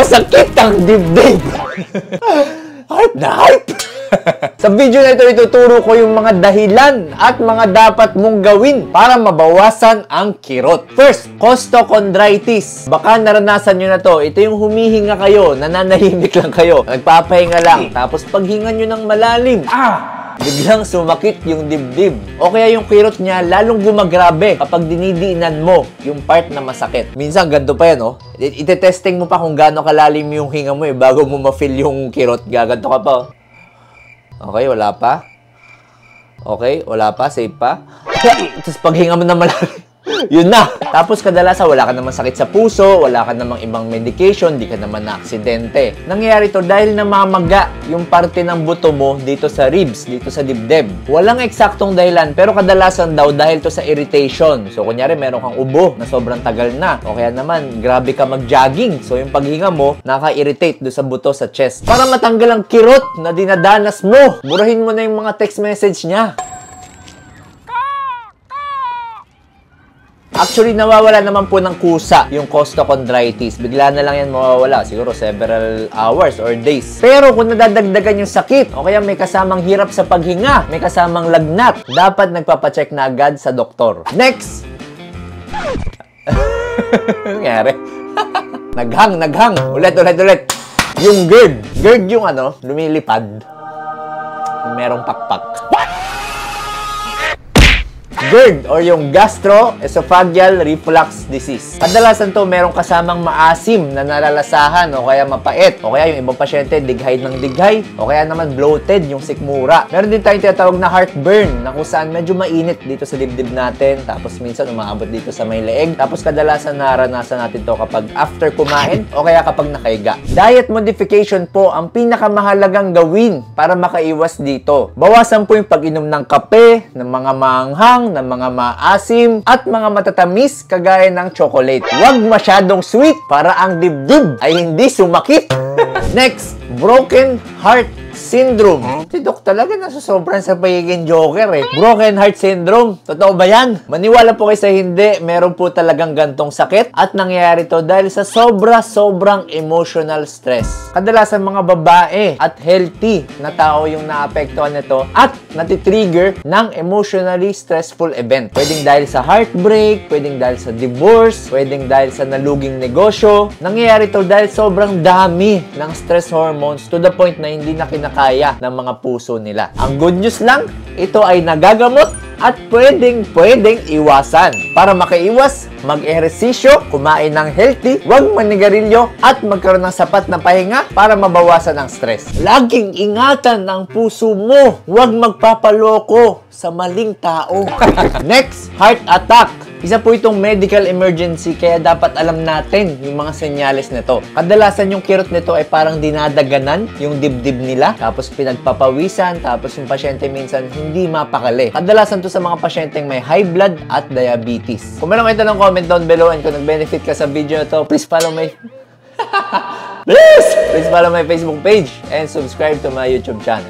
masakit ang dibdib. Hype na hype! Sa video na ito, ituturo ko yung mga dahilan at mga dapat mong gawin para mabawasan ang kirot. First, costochondritis. Baka naranasan nyo na to. Ito yung humihinga kayo, nananahimik lang kayo, nagpapahinga lang, tapos paghinga nyo ng malalim, biglang sumakit yung dibdib. O kaya yung kirot niya lalong gumagrabe kapag dinidiinan mo yung part na masakit. Minsan, ganito pa yan, oh. Ite-testing mo pa kung gaano kalalim yung hinga mo bago mo ma-feel yung kirot. Gaganto ka pa, oh. Okay, wala pa. Okay, wala pa. Safe pa. Tapos paghinga mo na malalim, yun na. Tapos kadalasan wala ka namang sakit sa puso, wala ka namang ibang medication, di ka naman na-aksidente. Nangyayari to dahil namamaga yung parte ng buto mo dito sa ribs, dito sa dibdib. Walang eksaktong dahilan, pero kadalasan daw dahil to sa irritation. So kunyari meron kang ubo na sobrang tagal na, o kaya naman grabe ka mag-jogging. So yung paghinga mo, naka-irritate do sa buto sa chest. Para matanggal ang kirot na dinadanas mo, burahin mo na yung mga text message niya. Actually, nawawala naman po ng kusa yung costochondritis. Bigla na lang yan mawawala. Siguro several hours or days. Pero kung nadadagdagan yung sakit, o kaya may kasamang hirap sa paghinga, may kasamang lagnat, dapat nagpapacheck na agad sa doktor. Next! Nangyari? Naghang. Ulit. Yung GERD. GERD yung ano, lumilipad. Merong pakpak. GERD or yung gastroesophageal reflux disease. Kadalasan to merong kasamang maasim na nalalasahan o kaya mapait. O kaya yung ibang pasyente dighay ng dighay. O kaya naman bloated yung sikmura. Meron din tayong tinatawag na heartburn na kung saan medyo mainit dito sa dibdib natin. Tapos minsan umaabot dito sa may leeg. Tapos kadalasan naranasan natin to kapag after kumain o kaya kapag nakaiga. Diet modification po ang pinakamahalagang gawin para makaiwas dito. Bawasan po yung pag-inom ng kape, ng mga maanghang, ng mga maasim at mga matatamis kagaya ng chocolate. Huwag masyadong sweet para ang dibdib ay hindi sumakit. Next, broken heart syndrome. Si Doc talaga nasusobran sa pagiging joker eh. Broken heart syndrome. Totoo ba yan? Maniwala po kayo sa hindi, meron po talagang gantong sakit at nangyayari to dahil sa sobrang emotional stress. Kadalasan mga babae at healthy na tao yung naapektuhan nito at natitrigger ng emotionally stressful event. Pwedeng dahil sa heartbreak, pwedeng dahil sa divorce, pwedeng dahil sa naluging negosyo. Nangyayari to dahil sobrang dami ng stress hormones to the point na hindi na kinakaya ng mga puso nila. Ang good news lang, ito ay nagagamot at pwedeng iwasan. Para makaiwas, mag-ehersisyo, kumain ng healthy, huwag manigarilyo at magkaroon ng sapat na pahinga para mabawasan ang stress. Laging ingatan ang puso mo. Huwag magpapaloko sa maling tao. Next, heart attack. Isa po itong medical emergency kaya dapat alam natin yung mga senyales nito. Kadalasan yung kirot nito ay parang dinadaganan yung dibdib nila, tapos pinagpapawisan, tapos yung pasyente minsan hindi mapakali. Kadalasan to sa mga pasyenteng may high blood at diabetes. Kung meron kayo ng comment down below and kung nag-benefit ka sa video na to, please follow my please follow my Facebook page and subscribe to my YouTube channel.